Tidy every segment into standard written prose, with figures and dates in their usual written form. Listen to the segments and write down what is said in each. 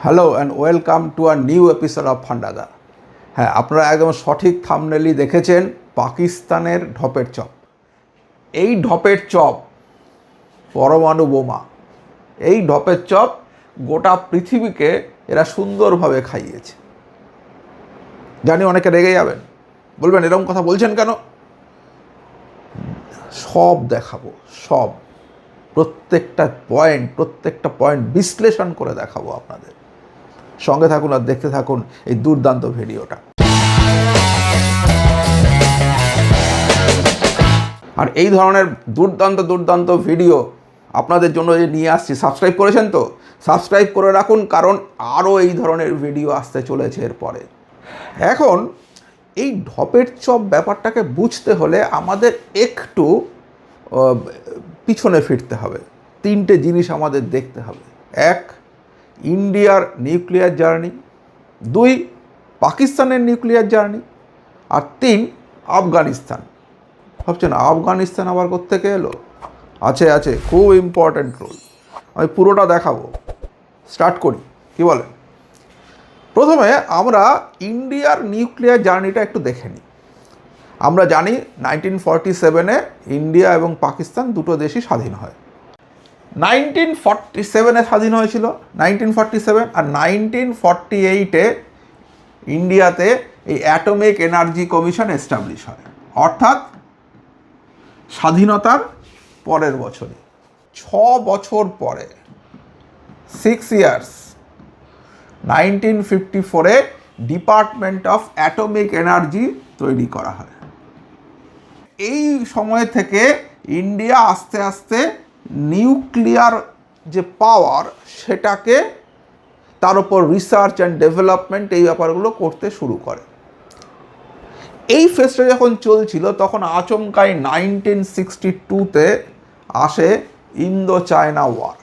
Hello and welcome to a new episode of Fundada. হ্যাঁ, আপনারা একদম সঠিক থাম্বনেলই দেখেছেন, পাকিস্তানের ঢপের চপ। এই ঢপের চপ পরমাণু বোমা। এই ঢপের চপ গোটা পৃথিবীকে এরা সুন্দরভাবে খাইয়েছে। জানি অনেকে রেগে যাবেন, বলবেন এরকম কথা বলছেন কেন। সব দেখাবো, সব প্রত্যেকটা পয়েন্ট বিশ্লেষণ করে দেখাবো আপনাদের। সঙ্গে থাকুন আর দেখতে থাকুন এই দুর্দান্ত ভিডিওটা। আর এই ধরনের দুর্দান্ত ভিডিও আপনাদের জন্য যে নিয়ে আসছি, সাবস্ক্রাইব করেছেন তো? সাবস্ক্রাইব করে রাখুন, কারণ আরও এই ধরনের ভিডিও আসতে চলেছে এরপরে। এখন এই ঢপের চপ ব্যাপারটাকে বুঝতে হলে আমাদের একটু পিছনে ফিরতে হবে। তিনটে জিনিস আমাদের দেখতে হবে। এক, ইন্ডিয়ার নিউক্লিয়ার জার্নি। দুই, পাকিস্তানের নিউক্লিয়ার জার্নি। আর তিন, আফগানিস্তান। ভাবছেন আফগানিস্তান আবার কোত্থেকে এলো? আছে, খুব ইম্পর্ট্যান্ট রোল। আমি পুরোটা দেখাবো। স্টার্ট করি, কি বলেন? প্রথমে আমরা ইন্ডিয়ার নিউক্লিয়ার জার্নিটা একটু দেখে নিই। আমরা জানি 1947-এ ইন্ডিয়া এবং পাকিস্তান দুটো দেশই স্বাধীন হয়। 1947-এ স্বাধীন হয়েছিল, 1947, আর 1948-এ ইন্ডিয়াতে এই অ্যাটমিক এনার্জি কমিশন এস্টাবলিশ হয়। অর্থাৎ স্বাধীনতার পরের বছরে, 6 বছর পরে, 6 ইয়ার্স, 1954-এ ডিপার্টমেন্ট অফ অ্যাটমিক এনার্জি তৈরি করা হয়। এই সময় থেকে ইন্ডিয়া আস্তে আস্তে নিউক্লিয়ার যে পাওয়ার, সেটাকে তার উপর রিসার্চ অ্যান্ড ডেভেলপমেন্ট, এই ব্যাপারগুলো করতে শুরু করে। এই ফেসটা যখন চলছিল, তখন আচমকাই 1962-তে আসে ইন্দো চায়না ওয়ার।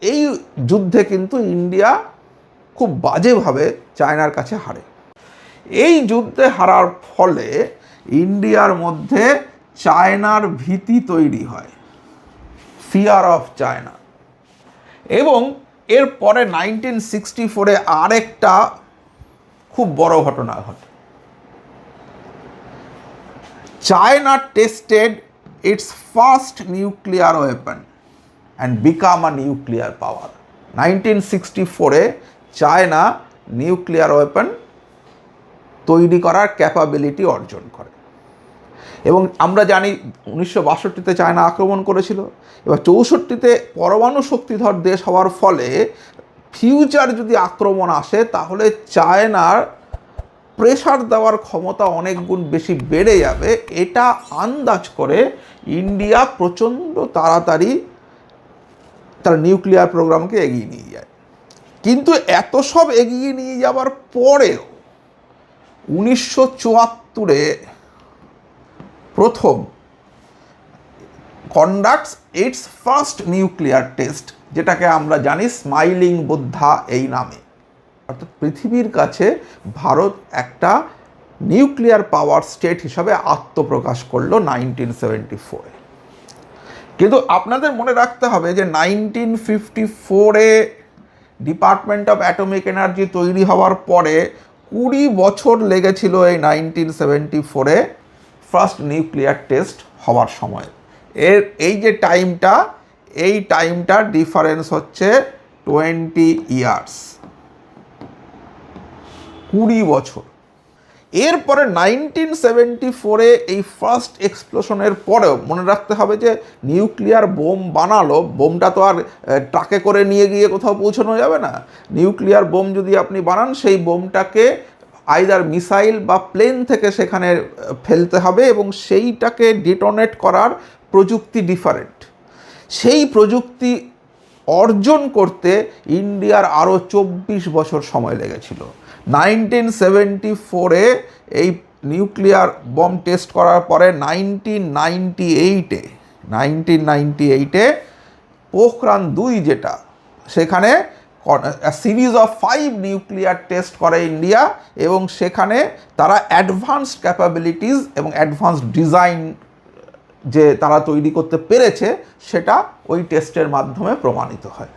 এই যুদ্ধে কিন্তু ইন্ডিয়া খুব বাজেভাবে চায়নার কাছে হারে। এই যুদ্ধে হারার ফলে ইন্ডিয়ার মধ্যে চায়নার ভীতি তৈরি হয়, ফিয়ার অফ চায়না। এবং এরপরে 1964-এ আরেকটা খুব বড় ঘটনা ঘটে। China tested its first nuclear weapon and become a nuclear power. 1964-এ চায়না নিউক্লিয়ার ওয়েপন তৈরি করার ক্যাপাবিলিটি অর্জন করে। এবং আমরা জানি 1962-তে চায়না আক্রমণ করেছিল। এবার 64-তে পরমাণু শক্তিধর দেশ হওয়ার ফলে ফিউচার যদি আক্রমণ আসে, তাহলে চায়নার প্রেশার দেওয়ার ক্ষমতা অনেক গুণ বেশি বেড়ে যাবে। এটা আন্দাজ করে ইন্ডিয়া প্রচণ্ড তাড়াতাড়ি তার নিউক্লিয়ার প্রোগ্রামকে এগিয়ে নিয়ে যায়। কিন্তু এত সব এগিয়ে নিয়ে যাওয়ার পরেও 1974-এ প্রথম conducts it's first nuclear test, যেটাকে আমরা জানি স্মাইলিং বুদ্ধা এই নামে। অর্থাৎ পৃথিবীর কাছে ভারত একটা নিউক্লিয়ার পাওয়ার স্টেট হিসাবে আত্মপ্রকাশ করলো 1974-এ। কিন্তু আপনাদের মনে রাখতে হবে যে 1954-এ ডিপার্টমেন্ট অফ অ্যাটমিক এনার্জি তৈরি হওয়ার পরে 20 বছর লেগেছিল এই 1974-এ ফার্স্ট নিউক্লিয়ার টেস্ট হওয়ার সময়। এই যে টাইমটার ডিফারেন্স হচ্ছে 20 ইয়ার্স, 20 বছর। এরপরে 1974-এ এই ফার্স্ট এক্সপ্লোশনের পরেও মনে রাখতে হবে যে নিউক্লিয়ার বোম বানালো, বোমটা তো আর ট্রাকে করে নিয়ে গিয়ে কোথাও পৌঁছানো যাবে না। নিউক্লিয়ার বোম যদি আপনি বানান, সেই বোমটাকে আইদার মিসাইল বা প্লেন থেকে সেখানে ফেলতে হবে, এবং সেইটাকে ডিটোনেট করার প্রযুক্তি ডিফারেন্ট। সেই প্রযুক্তি অর্জন করতে ইন্ডিয়ার আরও 24 বছর সময় লেগেছিল। 1974-এ এই নিউক্লিয়ার বম টেস্ট করার পরে 1998-এ পোখরান-2 যেটা, সেখানে সিরিজ অফ 5 নিউক্লিয়ার টেস্ট করে ইন্ডিয়া, এবং সেখানে তারা অ্যাডভান্সড ক্যাপাবিলিটিস এবং অ্যাডভান্সড ডিজাইন যে তারা তৈরি করতে পেরেছে, সেটা ওই টেস্টের মাধ্যমে প্রমাণিত হয়।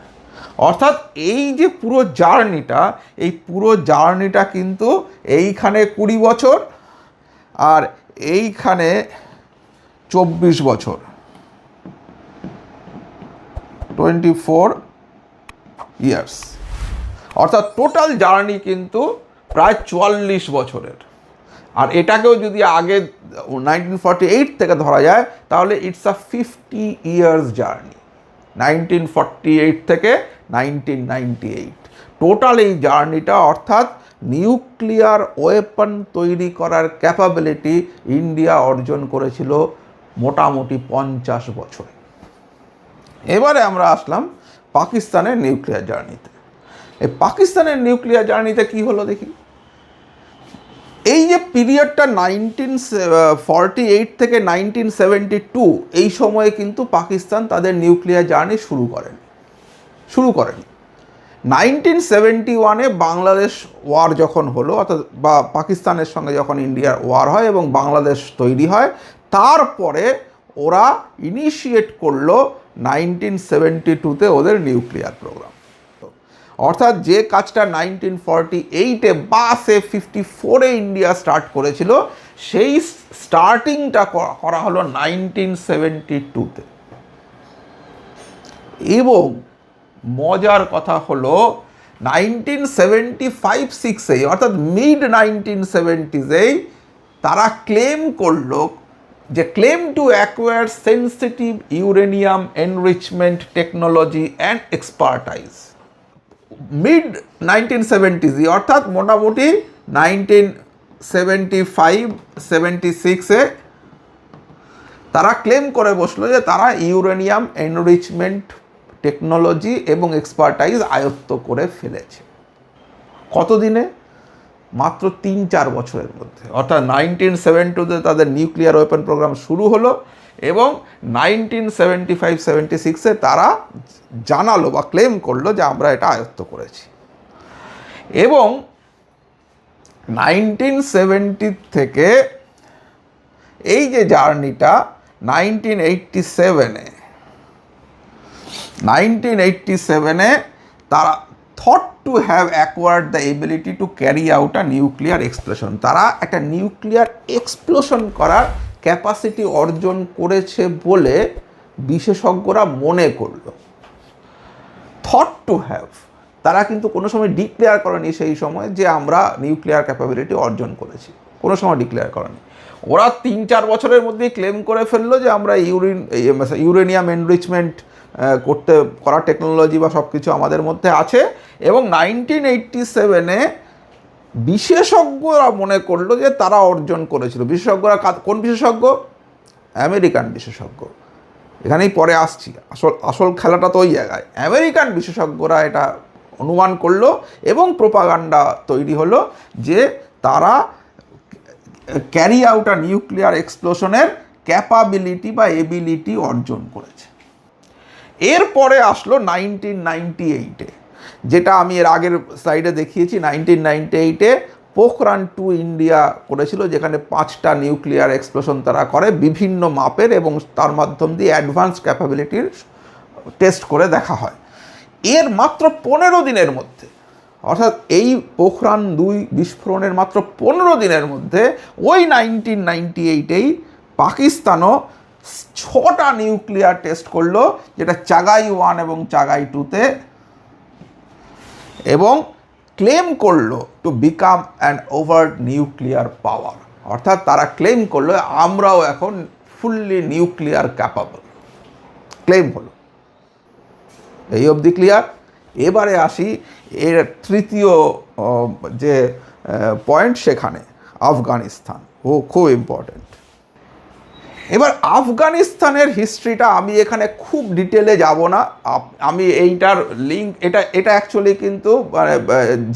অর্থাৎ এই যে পুরো জার্নিটা, এই পুরো জার্নিটা কিন্তু এইখানে 20 বছর আর এইখানে 24 বছর, 24 ইয়ার্স, অর্থাৎ টোটাল জার্নি কিন্তু প্রায় 44 বছরের। আর এটাকেও যদি আগে 1948 থেকে ধরা যায় তাহলে ইটস আ 50 ইয়ার্স জার্নি, 1948 থেকে 1998 টোটাল এই জার্নিটা। অর্থাৎ নিউক্লিয়ার ওয়েপন তৈরি করার ক্যাপাবিলিটি ইন্ডিয়া অর্জন করেছিল মোটামুটি 50 বছরে। এবারে আমরা আসলাম পাকিস্তানের নিউক্লিয়ার জার্নিতে। এই পাকিস্তানের নিউক্লিয়ার জার্নিতে কি হলো দেখি। এই যে পিরিয়ডটা 1948 থেকে 1972, এই সময়ে কিন্তু পাকিস্তান তাদের নিউক্লিয়ার জার্নি শুরু করেন 1971-এ বাংলাদেশ ওয়ার যখন হলো, অর্থাৎ বা পাকিস্তানের সঙ্গে যখন ইন্ডিয়ার ওয়ার হয় এবং বাংলাদেশ তৈরি হয়, তারপরে ওরা ইনিশিয়েট করলো 1972-তে ওদের নিউক্লিয়ার প্রোগ্রাম। অর্থাৎ যে কাজটা 1948-এ বা 54-এ ইন্ডিয়া স্টার্ট করেছিল, সেই স্টার্টিংটা করা হলো 1972-তে। এবং মজার কথা হলো 1975-76-এই, অর্থাৎ মিড 1970s-এই তারা ক্লেম করলো যে claim to acquire sensitive uranium enrichment technology and expertise. Mid 1970s, অর্থাৎ মোটামুটি 1975-76-এ তারা ক্লেম করে বসলো যে তারা ইউরেনিয়াম এনরিচমেন্ট টেকনোলজি এবং এক্সপার্টাইজ আয়ত্ত করে ফেলেছে। কতদিনে? মাত্র 3-4 বছরের মধ্যে। অর্থাৎ 1972-তে তাদের নিউক্লিয়ার ওয়েপন প্রোগ্রাম শুরু হলো এবং 1975-76-এ তারা জানালো বা ক্লেম করলো যে আমরা এটা আয়ত্ত করেছি। এবং 1970 থেকে এই যে জার্নিটা 1987-এ তারা thought to have acquired the ability to carry out a nuclear explosion। তারা একটা নিউক্লিয়ার এক্সপ্লোশন করার ক্যাপাসিটি অর্জন করেছে বলে বিশেষজ্ঞরা মনে করলো। থট টু হ্যাভ, তারা কিন্তু কোনো সময় ডিক্লেয়ার করেনি সেই সময় যে আমরা নিউক্লিয়ার ক্যাপাবিলিটি অর্জন করেছি, কোনো সময় ডিক্লেয়ার করেনি। ওরা 3-4 বছরের মধ্যেই ক্লেম করে ফেললো যে আমরা ইউরেনিয়াম এনরিচমেন্ট করা টেকনোলজি বা সব কিছু আমাদের মধ্যে আছে। এবং 1987-এ বিশেষজ্ঞরা মনে করলো যে তারা অর্জন করেছিল। বিশেষজ্ঞরা কোন বিশেষজ্ঞ? আমেরিকান বিশেষজ্ঞ। এখানেই পরে আসছি, আসল খেলাটা তো ওই জায়গায়। আমেরিকান বিশেষজ্ঞরা এটা অনুমান করলো এবং প্রোপাগান্ডা তৈরি হলো যে তারা ক্যারি আউট আ নিউক্লিয়ার এক্সপ্লোশনের ক্যাপাবিলিটি বা এবিলিটি অর্জন করেছে। এরপরে আসলো 1998-এ, যেটা আমি এর আগের সাইডে দেখিয়েছি। 1998-এ পোখরান-2 ইন্ডিয়া করেছিল, যেখানে 5টা নিউক্লিয়ার এক্সপ্লোশন তারা করে বিভিন্ন মাপের, এবং তার মাধ্যম দিয়ে অ্যাডভান্স ক্যাপাবিলিটির টেস্ট করে দেখা হয়। এর মাত্র 15 দিনের মধ্যে, অর্থাৎ এই পোখরান-2 বিস্ফোরণের মাত্র 15 দিনের মধ্যে ওই 1998-এই পাকিস্তানও 6টা নিউক্লিয়ার টেস্ট করলো, যেটা চাগাই-1 এবং চাগাই-2-তে, এবং ক্লেম করলো to become an overt nuclear power. অর্থাৎ তারা ক্লেম করলো আমরাও এখন ফুললি নিউক্লিয়ার ক্যাপাবল, ক্লেম হলো। এই অবধি ক্লিয়ার। এবারে আসি এর তৃতীয় যে পয়েন্ট, সেখানে আফগানিস্তান। খুব ইম্পর্টেন্ট। এবার আফগানিস্তানের হিস্ট্রিটা আমি এখানে খুব ডিটেলে যাব না। আমি এইটার লিঙ্ক, এটা অ্যাকচুয়ালি কিন্তু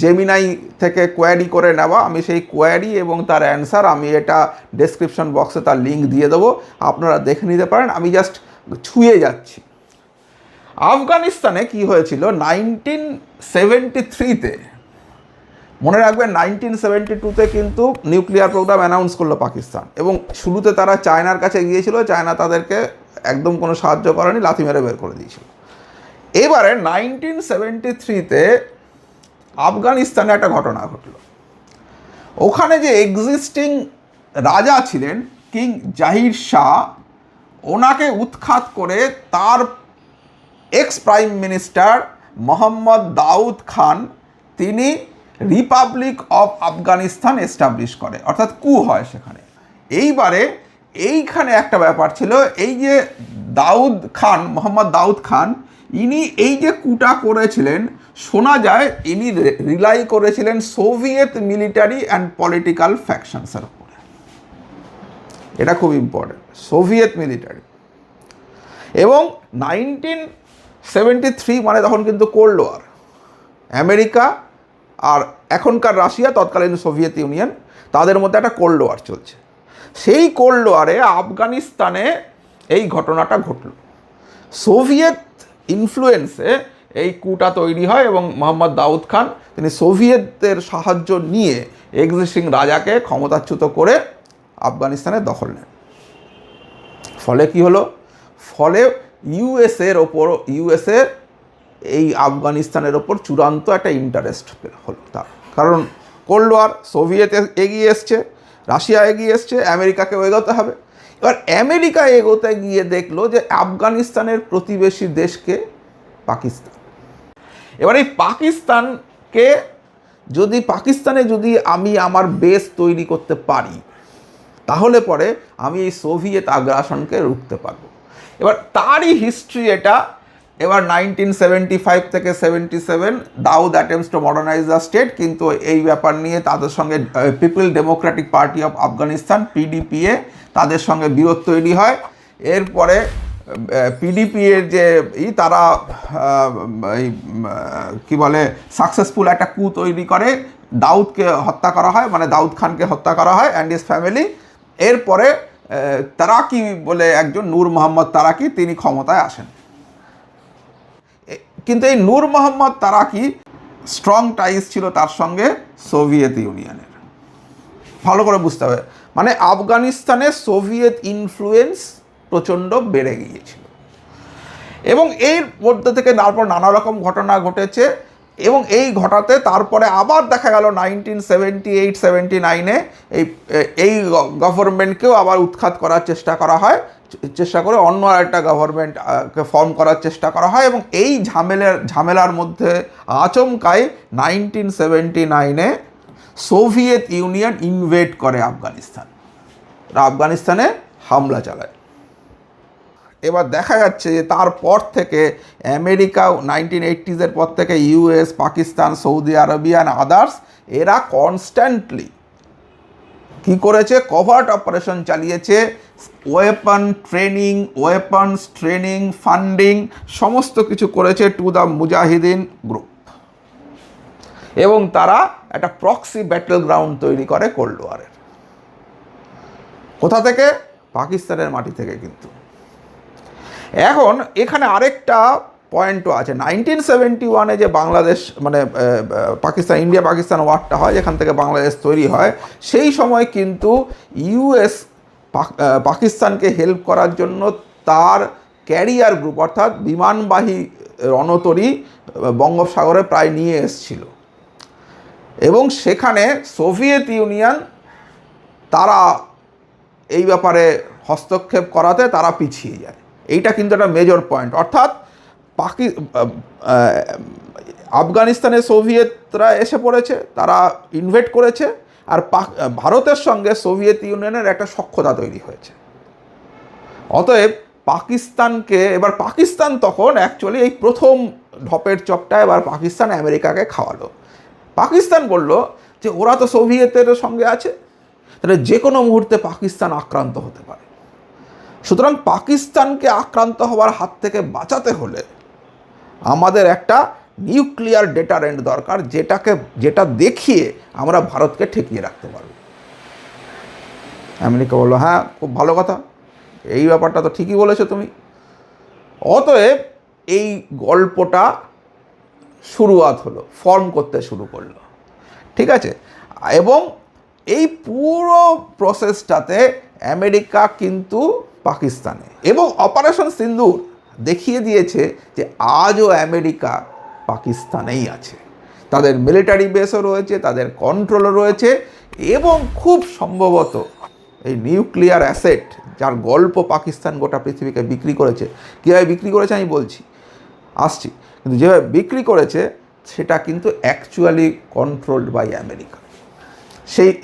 জেমিনাই থেকে কোয়ারি করে নেওয়া। আমি সেই কোয়ারি এবং তার অ্যান্সার আমি এটা ডেসক্রিপশন বক্সে তার লিঙ্ক দিয়ে দেবো, আপনারা দেখে নিতে পারেন। আমি জাস্ট ছুঁয়ে যাচ্ছি। আফগানিস্তানে কি হয়েছিল 1973-তে, মনে রাখবেন 1972-তে কিন্তু নিউক্লিয়ার প্রোগ্রাম অ্যানাউন্স করলো পাকিস্তান, এবং শুরুতে তারা চায়নার কাছে গিয়েছিল। চায়না তাদেরকে একদম কোনো সাহায্য করেনি, লাথি মেরে বের করে দিয়েছিল। এবারে 1973-তে আফগানিস্তানে একটা ঘটনা ঘটল। ওখানে যে এক্সিস্টিং রাজা ছিলেন কিং জাহির শাহ, ওনাকে উৎখাত করে তার x prime minister Mohammad Daud Khan, তিনি রিপাবলিক অফ আফগানিস্তান এস্টাবলিশ করে, অর্থাৎ কু হয় সেখানে। এইবারে এইখানে একটা ব্যাপার ছিল, এই যে দাউদ খান, মোহাম্মদ দাউদ খান, ইনি এই যে কুটা করেছিলেন, শোনা যায় ইনি রিলাই করেছিলেন সোভিয়েত মিলিটারি অ্যান্ড পলিটিক্যাল ফ্যাকশনসের উপরে। এটা খুব ইম্পর্টেন্ট, সোভিয়েত মিলিটারি। এবং 1973 মানে তখন কিন্তু কোল্ড ওয়ার, আমেরিকা আর এখনকার রাশিয়া, তৎকালীন সোভিয়েত ইউনিয়ন, তাদের মধ্যে একটা কোল্ড ওয়ার চলছে। সেই কোল্ড ওয়ারে আফগানিস্তানে এই ঘটনাটা ঘটল। সোভিয়েত ইনফ্লুয়েন্সে এই কুটা তৈরি হয় এবং মোহাম্মদ দাউদ খান তিনি সোভিয়েতদের সাহায্য নিয়ে এক্সিস্টিং রাজাকে ক্ষমতাচ্যুত করে আফগানিস্তানের দখল নেন। ফলে কি হলো? ফলে ইউএসএ এই আফগানিস্তানের ওপর চূড়ান্ত একটা ইন্টারেস্ট হলো তার, কারণ কোল্ড ওয়ার, সোভিয়েত এগিয়ে এসছে, রাশিয়া এগিয়ে এসছে, আমেরিকাকেও এগোতে হবে। এবার আমেরিকা এগোতে গিয়ে দেখলো যে আফগানিস্তানের প্রতিবেশী দেশকে পাকিস্তান। এবার এই পাকিস্তানে যদি আমি আমার বেস তৈরি করতে পারি, তাহলে পরে আমি এই সোভিয়েত আগ্রাসনকে রুখতে পারবো। এবার তারই হিস্ট্রি এটা। এবার 1975 থেকে 77 Daoud attempts to modernise the state, কিন্তু এই ব্যাপার নিয়ে তাদের সঙ্গে people democratic party of Afghanistan, PDPA, তাদের সঙ্গে বিরোধ তৈরি হয়। এরপরে পিডিপিএর যে তারা এই কী বলে সাকসেসফুল একটা কু তৈরি করে, দাউদকে হত্যা করা হয়, মানে দাউদ খানকে হত্যা করা হয় অ্যান্ড হিজ ফ্যামিলি। এরপরে তারাকি বলে একজন, নূর মোহাম্মদ তারাকি, তিনি ক্ষমতায় আসেন। কিন্তু এই নূর মোহাম্মদ তারাকি স্ট্রং টাইজ ছিল তার সঙ্গে সোভিয়েত ইউনিয়নের। ভালো করে বুঝতে হবে, মানে আফগানিস্তানে সোভিয়েত ইনফ্লুয়েন্স প্রচণ্ড বেড়ে গিয়েছিল। এবং এর মধ্যে থেকে তারপর নানা রকম ঘটনা ঘটেছে, এবং এই ঘটাতে তারপরে আবার দেখা গেল 1978-79-এ এই গভর্নমেন্টকেও আবার উৎখাত করার চেষ্টা করে অন্য একটা গভর্নমেন্টকে ফর্ম করার চেষ্টা করা হয়। এবং এই ঝামেলার মধ্যে আচমকাই 1979-এ সোভিয়েত ইউনিয়ন ইনভেড করে আফগানিস্তানে হামলা চালায়। এবার দেখা যাচ্ছে যে তারপর থেকে আমেরিকা 1980s পর থেকে US, Pakistan, Saudi Arabia and others, এরা কনস্ট্যান্টলি কী করেছে? কভার্ট অপারেশন চালিয়েছে, ওয়েপন্স ট্রেনিং, ফান্ডিং, সমস্ত কিছু করেছে টু দ্য মুজাহিদিন গ্রুপ। এবং তারা একটা প্রক্সি ব্যাটল গ্রাউন্ড তৈরি করে কোল্ড ওয়ারের। কোথা থেকে? পাকিস্তানের মাটি থেকে। কিন্তু এখন এখানে আরেকটা পয়েন্টও আছে। 1971-এ যে বাংলাদেশ, মানে ইন্ডিয়া পাকিস্তান ওয়ারটা হয়, যেখান থেকে বাংলাদেশ তৈরি হয়, সেই সময় কিন্তু ইউএস পাকিস্তানকে হেল্প করার জন্য তার ক্যারিয়ার গ্রুপ, অর্থাৎ বিমানবাহী রণতরী বঙ্গোপসাগরে প্রায় নিয়ে এসছিল। এবং সেখানে সোভিয়েত ইউনিয়ন তারা এই ব্যাপারে হস্তক্ষেপ করাতে তারা পিছিয়ে যায়। এইটা কিন্তু একটা মেজর পয়েন্ট। অর্থাৎ আফগানিস্তানে সোভিয়েতরা এসে পড়েছে, তারা ইনভেড করেছে, আর ভারতের সঙ্গে সোভিয়েত ইউনিয়নের একটা সখ্যতা তৈরি হয়েছে। অতএব পাকিস্তান তখন অ্যাকচুয়ালি এই প্রথম ঢপের চপটা এবার পাকিস্তান আমেরিকাকে খাওয়ালো। পাকিস্তান বলল যে ওরা তো সোভিয়েতের সঙ্গে আছে, তাহলে যে কোনো মুহূর্তে পাকিস্তান আক্রান্ত হতে পারে। সুতরাং পাকিস্তানকে আক্রান্ত হওয়ার হাত থেকে বাঁচাতে হলে আমাদের একটা নিউক্লিয়ার ডেটারেন্ট দরকার, যেটা দেখিয়ে আমরা ভারতকে ঠেকিয়ে রাখতে পারব। আমেরিকা বললো, হ্যাঁ, খুব ভালো কথা, এই ব্যাপারটা তো ঠিকই বলেছো তুমি। অতএব এই গল্পটা শুরুয়াত হলো, ফর্ম করতে শুরু করলো, ঠিক আছে। এবং এই পুরো প্রসেসটাতে আমেরিকা কিন্তু পাকিস্তানে, এবং অপারেশন সিন্দুর দেখিয়ে দিয়েছে যে আজও আমেরিকা পাকিস্তানেই আছে, তাদের মিলিটারি বেসও রয়েছে, তাদের কন্ট্রোলও রয়েছে, এবং খুব সম্ভবত এই নিউক্লিয়ার অ্যাসেট যার গল্প পাকিস্তান গোটা পৃথিবীকে বিক্রি করেছে, কীভাবে বিক্রি করেছে আমি বলছি, আসছি, কিন্তু যেভাবে বিক্রি করেছে সেটা কিন্তু অ্যাকচুয়ালি কন্ট্রোলড বাই আমেরিকা।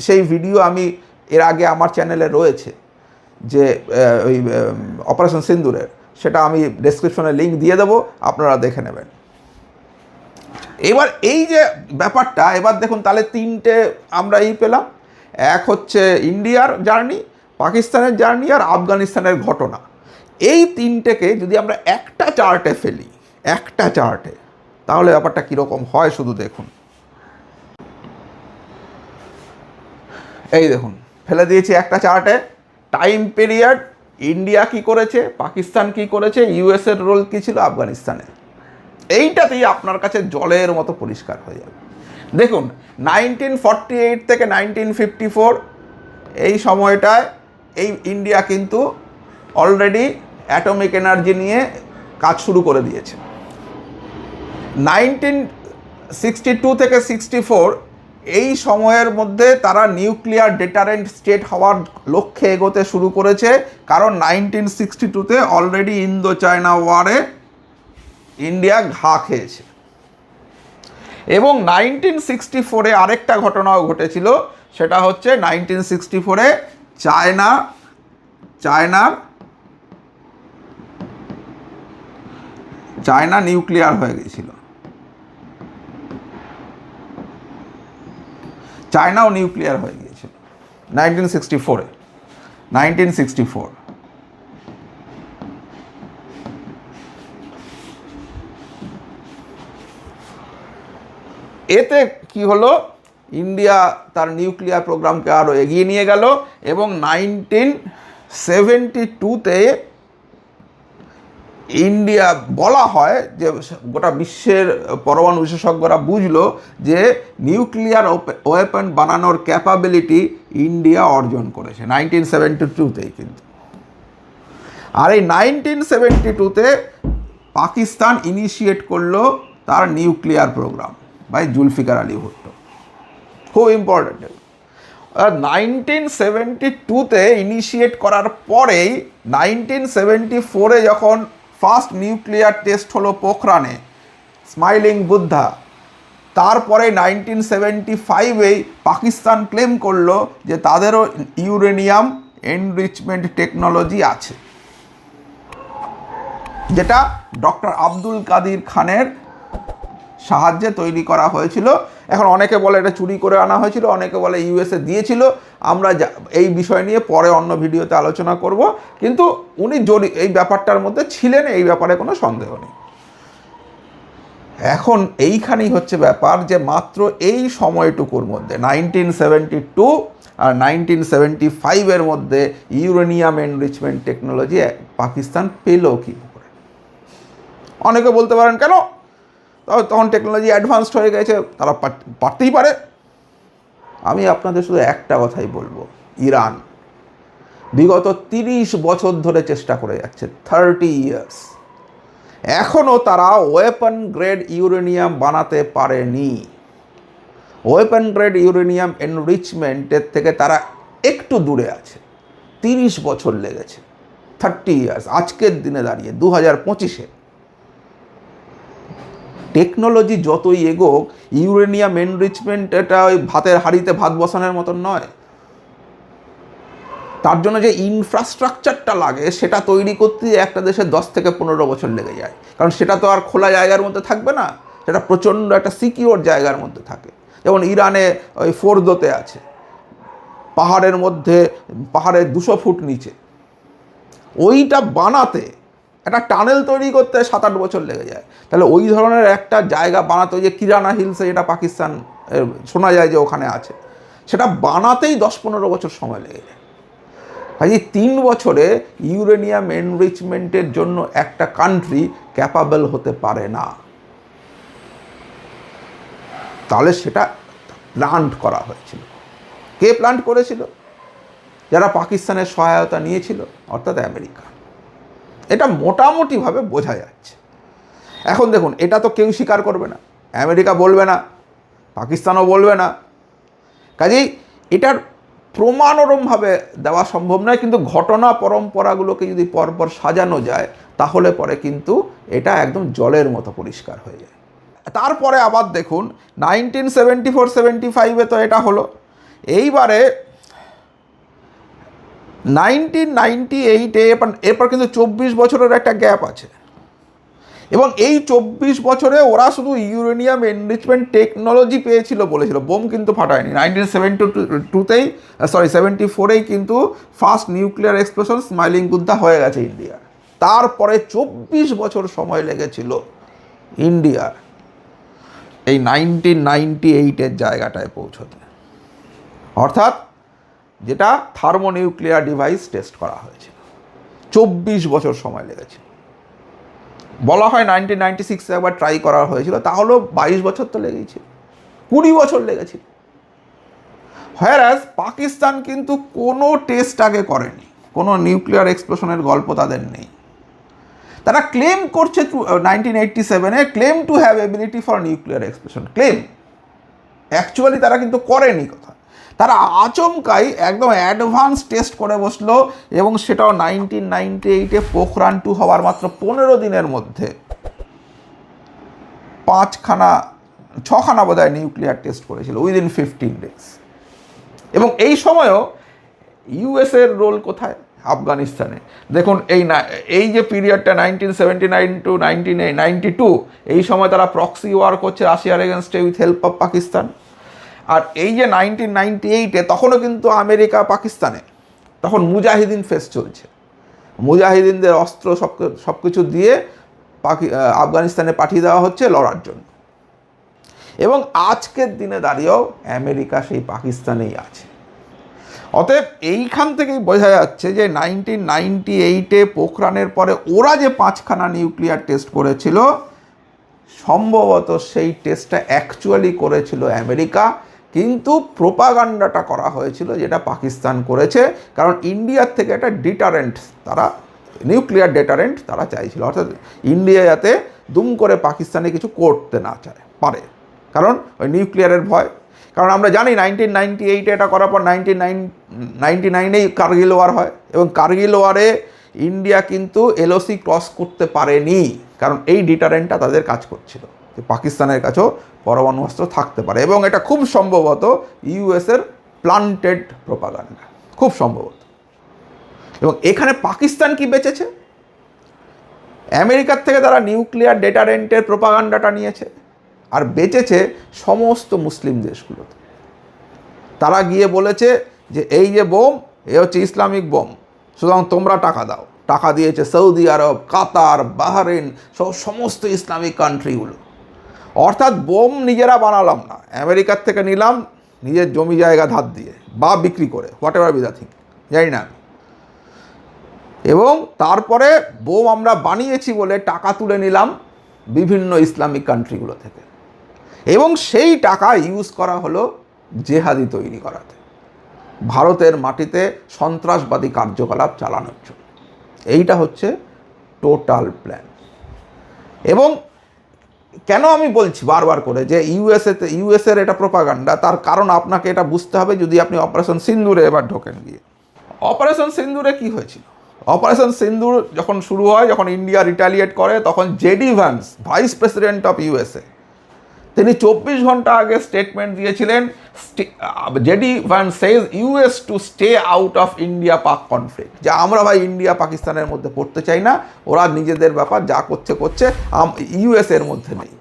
সেই ভিডিও আমি এর আগে আমার চ্যানেলে রয়েছে, যে ওই অপারেশন সিন্দুরের, সেটা আমি ডেসক্রিপশনে লিঙ্ক দিয়ে দেবো, আপনারা দেখে নেবেন। এবার এই যে ব্যাপারটা, এবার দেখুন তাহলে তিনটে আমরা পেলাম, এক হচ্ছে ইন্ডিয়ার জার্নি, পাকিস্তানের জার্নি, আর আফগানিস্তানের ঘটনা। এই তিনটেকে যদি আমরা একটা চার্টে ফেলি, একটা চার্টে, তাহলে ব্যাপারটা কীরকম হয় শুধু দেখুন। এই দেখুন, ফেলে দিয়েছি একটা চার্টে টাইম পিরিয়ড, ইন্ডিয়া কি করেছে, পাকিস্তান কি করেছে, ইউএসের রোল কী ছিল, আফগানিস্তানে। এইটাতেই আপনার কাছে জলের মতো পরিষ্কার হয়ে যাবে। দেখুন 1948 থেকে 1954 এই সময়টায় এই ইন্ডিয়া কিন্তু অলরেডি অ্যাটমিক এনার্জি নিয়ে কাজ শুরু করে দিয়েছে। 1962 থেকে 64 এই সময়ের মধ্যে তারা নিউক্লিয়ার ডেটারেন্ট স্টেট হওয়ার লক্ষ্যে এগোতে শুরু করেছে, কারণ 1962-তে অলরেডি ইন্দো চায়না ওয়ারে ইন্ডিয়া ঘা খেয়েছে। এবং 1964-এ আরেকটা ঘটনাও ঘটেছিল, সেটা হচ্ছে 1964-এ চায়না নিউক্লিয়ার হয়ে গেছিল, চায়নাও নিউক্লিয়ার হয়ে গিয়েছিল 1964-এ। এতে কি হলো, ইন্ডিয়া তার নিউক্লিয়ার প্রোগ্রামকে আরও এগিয়ে নিয়ে গেল, এবং 1972-তে ইন্ডিয়া, বলা হয় যে গোটা বিশ্বের পরমাণু বিশেষজ্ঞরা বুঝলো যে নিউক্লিয়ার ওয়েপন বানানোর ক্যাপাবিলিটি ইন্ডিয়া অর্জন করেছে 1972-তেই কিন্তু। আর এই 1972-তে পাকিস্তান ইনিশিয়েট করলো তার nuclear programme by Zulfikar Ali Bhutto, খুব ইম্পর্ট্যান্ট। 1972-তে ইনিশিয়েট করার পরেই 1974-এ যখন ফার্স্ট নিউক্লিয়ার টেস্ট হলো পোখরানে, স্মাইলিং বুদ্ধা, তারপরে 1975-এই পাকিস্তান ক্লেম করলো যে তাদেরও ইউরেনিয়াম এনরিচমেন্ট টেকনোলজি আছে, যেটা ডক্টর আব্দুল কাদির খানের সাহায্যে তৈরি করা হয়েছিল। এখন অনেকে বলে এটা চুরি করে আনা হয়েছিল, অনেকে বলে ইউএসএ দিয়েছিল, আমরা এই বিষয় নিয়ে পরে অন্য ভিডিওতে আলোচনা করব, কিন্তু উনি এই ব্যাপারটার মধ্যে ছিলেন, এই ব্যাপারে কোনো সন্দেহ নেই। এখন এইখানেই হচ্ছে ব্যাপার যে মাত্র এই সময়টুকুর মধ্যে 1972 আর 1975-এর মধ্যে ইউরেনিয়াম এনরিচমেন্ট টেকনোলজি পাকিস্তান পেল কী করে? অনেকে বলতে পারেন কেন, তখন টেকনোলজি অ্যাডভান্সড হয়ে গেছে, তারা পারতেই পারে। আমি আপনাদের শুধু একটা কথাই বলবো, ইরান বিগত 30 বছর ধরে চেষ্টা করে যাচ্ছে, 30 ইয়ার্স, এখনও তারা ওয়েপন গ্রেড ইউরেনিয়াম বানাতে পারেনি। ওয়েপন গ্রেড ইউরেনিয়াম এনরিচমেন্টের থেকে তারা একটু দূরে আছে, 30 বছর লেগেছে, 30 ইয়ার্স। আজকের দিনে দাঁড়িয়ে 2025-এ টেকনোলজি যতই এগোক, ইউরেনিয়াম এনরিচমেন্ট এটা ওই ভাতের হাঁড়িতে ভাত বসানোর মতন নয়। তার জন্য যে ইনফ্রাস্ট্রাকচারটা লাগে সেটা তৈরি করতে একটা দেশের 10 থেকে 15 বছর লেগে যায়, কারণ সেটা তো আর খোলা জায়গার মধ্যে থাকবে না, সেটা প্রচণ্ড একটা সিকিওর জায়গার মধ্যে থাকে। যেমন ইরানে ওই ফোর্দোতে আছে, পাহাড়ের মধ্যে, পাহাড়ের 200 ফুট নিচে, ওইটা বানাতে একটা টানেল তৈরি করতে 7-8 বছর লেগে যায়। তাহলে ওই ধরনের একটা জায়গা বানাতে, ওই যে কিরানা হিলসে যেটা পাকিস্তান শোনা যায় যে ওখানে আছে, সেটা বানাতেই 10-15 বছর সময় লেগে যায়। কাজে 3 বছরে ইউরেনিয়াম এনরিচমেন্টের জন্য একটা কান্ট্রি ক্যাপাবল হতে পারে না। তাহলে সেটা প্ল্যান্ট করা হয়েছিল। কে প্ল্যান্ট করেছিল? যারা পাকিস্তানের সহায়তা নিয়েছিল, অর্থাৎ আমেরিকা। এটা মোটামুটিভাবে বোঝা যাচ্ছে। এখন দেখুন, এটা তো কেউ স্বীকার করবে না, আমেরিকা বলবে না, পাকিস্তানও বলবে না, কাজেই এটার প্রমাণ ওরমভাবে দেওয়া সম্ভব নয়। কিন্তু ঘটনা পরম্পরাগুলোকে যদি পরপর সাজানো যায় তাহলে পরে কিন্তু এটা একদম জলের মতো পরিষ্কার হয়ে যায়। তারপরে আবার দেখুন 1974-75 তো এটা হলো। এইবারে 1998-এ এরপর কিন্তু 24 বছরের একটা গ্যাপ আছে, এবং এই 24 বছরে ওরা শুধু ইউরেনিয়াম এনরিচমেন্ট টেকনোলজি পেয়েছিল বলেছিল, বোম কিন্তু ফাটায়নি। 1974-এই কিন্তু first nuclear explosion smiling Buddha হয়ে গেছে ইন্ডিয়া। তারপরে 24 বছর সময় লেগেছিল ইন্ডিয়ার এই 1998-এর জায়গাটায় পৌঁছতে, অর্থাৎ যেটা থার্মোনিউক্লিয়ার ডিভাইস টেস্ট করা হয়েছিল। 24 বছর সময় লেগেছিল। বলা হয় 1996-এ একবার ট্রাই করা হয়েছিল, তাহলেও 22 বছর তো লেগেছিল, 20 বছর লেগেছিল। হোয়ারাস পাকিস্তান কিন্তু কোনো টেস্ট আগে করেনি, কোনো নিউক্লিয়ার এক্সপ্লোশনের গল্প তাদের নেই। তারা ক্লেম করছে 1987-এ claim to have ability for nuclear explosion, claim, actually তারা কিন্তু করেনি কথা। তারা আচমকাই একদম অ্যাডভান্স টেস্ট করে বসলো, এবং সেটাও 1998-এ পোখরান 2 হওয়ার মাত্র 15 দিনের মধ্যে 6খানা বোধহয় নিউক্লিয়ার টেস্ট করেছিল উইদিন 15 ডেজ। এবং এই সময়ও ইউএসের রোল কোথায়? আফগানিস্তানে। দেখুন এই যে পিরিয়ডটা 1979-1992, এই সময় তারা প্রক্সি ওয়ার করছে রাশিয়ার এগেনস্টে উইথ হেল্প অফ পাকিস্তান। আর এই যে 1998-এ তখনও কিন্তু আমেরিকা পাকিস্তানে তখন মুজাহিদিন ফেস চলছে, মুজাহিদিনদের অস্ত্র সব কিছু দিয়ে আফগানিস্তানে পাঠিয়ে দেওয়া হচ্ছে লড়ার জন্য। এবং আজকের দিনে দাঁড়িয়েও আমেরিকা সেই পাকিস্তানেই আছে। অতএব এইখান থেকেই বোঝা যাচ্ছে যে 1998-এ পোখরানের পরে ওরা যে 5খানা নিউক্লিয়ার টেস্ট করেছিল, সম্ভবত সেই টেস্টটা অ্যাকচুয়ালি করেছিল আমেরিকা, কিন্তু প্রোপাগান্ডাটা করা হয়েছিল যেটা পাকিস্তান করেছে, কারণ ইন্ডিয়ার থেকে একটা ডিটারেন্ট, তারা নিউক্লিয়ার ডিটারেন্ট তারা চাইছিল, অর্থাৎ ইন্ডিয়া যাতে দুম করে পাকিস্তানে কিছু করতে না পারে, কারণ ওই নিউক্লিয়ারের ভয়। কারণ আমরা জানি 1998-এ এটা করার পর 1999-এই কার্গিল ওয়ার হয়, এবং কার্গিল ওয়ারে ইন্ডিয়া কিন্তু এলওসি ক্রস করতে পারেনি, কারণ এই ডিটারেন্টটা তাদের কাজ করছিল যে পাকিস্তানের কাছেও পরমাণু অস্ত্র থাকতে পারে। এবং এটা খুব সম্ভবত ইউএসের প্লান্টেড প্রোপাগান্ডা, খুব সম্ভবত। এবং এখানে পাকিস্তান কি বেঁচেছে? আমেরিকার থেকে তারা নিউক্লিয়ার ডিটারেন্টের প্রোপাগান্ডাটা নিয়েছে, আর বেঁচেছে সমস্ত মুসলিম দেশগুলোতে। তারা গিয়ে বলেছে যে এই যে বোম, এ হচ্ছে ইসলামিক বোম, সুতরাং তোমরা টাকা দাও। টাকা দিয়েছে সৌদি আরব, কাতার, বাহরাইন সহ সমস্ত ইসলামিক কান্ট্রিগুলো। অর্থাৎ বোম নিজেরা বানালাম না, আমেরিকার থেকে নিলাম নিজের জমি জায়গা ধার দিয়ে বা বিক্রি করে, what ever be the thing, জানি না। এবং তারপরে বোম আমরা বানিয়েছি বলে টাকা তুলে নিলাম বিভিন্ন ইসলামিক কান্ট্রিগুলো থেকে, এবং সেই টাকা ইউজ করা হলো জেহাদি তৈরি করাতে, ভারতের মাটিতে সন্ত্রাসবাদী কার্যকলাপ চালানোর জন্য। এইটা হচ্ছে টোটাল প্ল্যান। এবং কেন আমি বলছি বারবার করে যে ইউএসের এটা প্রোপাগান্ডা, তার কারণ আপনাকে এটা বুঝতে হবে যদি আপনি অপারেশন সিন্দুরে এবার ঢোকেন। গিয়ে অপারেশন সিন্দুরে কি হয়েছিল? অপারেশন সিন্দুর যখন শুরু হয়, যখন ইন্ডিয়া রিটালিয়েট করে, তখন JD Vance, vice president of USA, তিনি 24 ঘন্টা আগে স্টেটমেন্ট দিয়েছিলেন, JD Vance Sage US to stay out of India পাক কনফ্লিক্ট, যে আমরা ভাই ইন্ডিয়া পাকিস্তানের মধ্যে পড়তে চাই না, ওরা নিজেদের ব্যাপার যা করছে ইউএস এর মধ্যে নেই।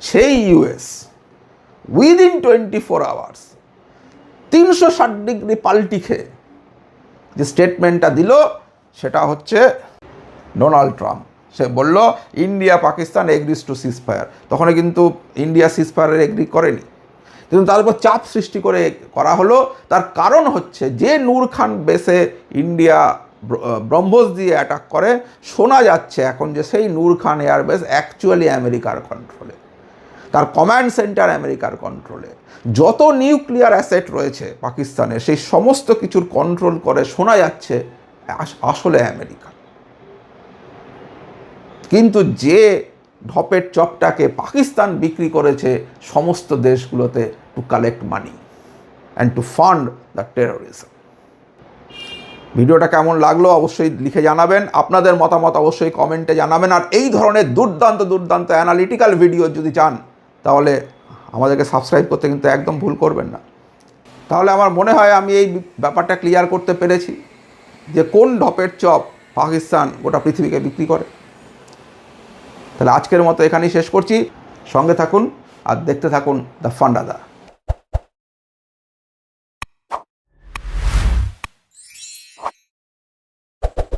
সেই ইউএস উইদিন 24 আওয়ার্স 360 ডিগ্রি পাল্টি খেয়ে যে স্টেটমেন্টটা দিল, সেটা হচ্ছে ডোনাল্ড ট্রাম্প। সে বলল India Pakistan agrees to ceasefire. তখন কিন্তু ইন্ডিয়া সিজফায়ারের এগ্রি করেনি, কিন্তু তার উপর চাপ সৃষ্টি করে করা হলো। তার কারণ হচ্ছে যে নূর খান বেসে ইন্ডিয়া ব্রহ্মোস দিয়ে অ্যাটাক করে, শোনা যাচ্ছে এখন যে সেই নূর খান এয়ারবেস অ্যাকচুয়ালি আমেরিকার কন্ট্রোলে, তার কমান্ড সেন্টার আমেরিকার কন্ট্রোলে। যত নিউক্লিয়ার অ্যাসেট রয়েছে পাকিস্তানের, সেই সমস্ত কিছুর কন্ট্রোল করে শোনা যাচ্ছে আসলে আমেরিকা। কিন্তু যে ঢপের চপটাকে পাকিস্তান বিক্রি করেছে সমস্ত দেশগুলোতে to collect money and to fund the terrorism. ভিডিওটা কেমন লাগলো অবশ্যই লিখে জানাবেন, আপনাদের মতামত অবশ্যই কমেন্টে জানাবেন। আর এই ধরনের দুর্দান্ত অ্যানালিটিক্যাল ভিডিও যদি চান তাহলে আমাদেরকে সাবস্ক্রাইব করতে কিন্তু একদম ভুল করবেন না। তাহলে আমার মনে হয় আমি এই ব্যাপারটা ক্লিয়ার করতে পেরেছি যে কোন ঢপের চপ পাকিস্তান গোটা পৃথিবীকে বিক্রি করে। তাহলে আজকের মতো এখানেই শেষ করছি। সঙ্গে থাকুন আর দেখতে থাকুন দ্য ফান্ডাদা।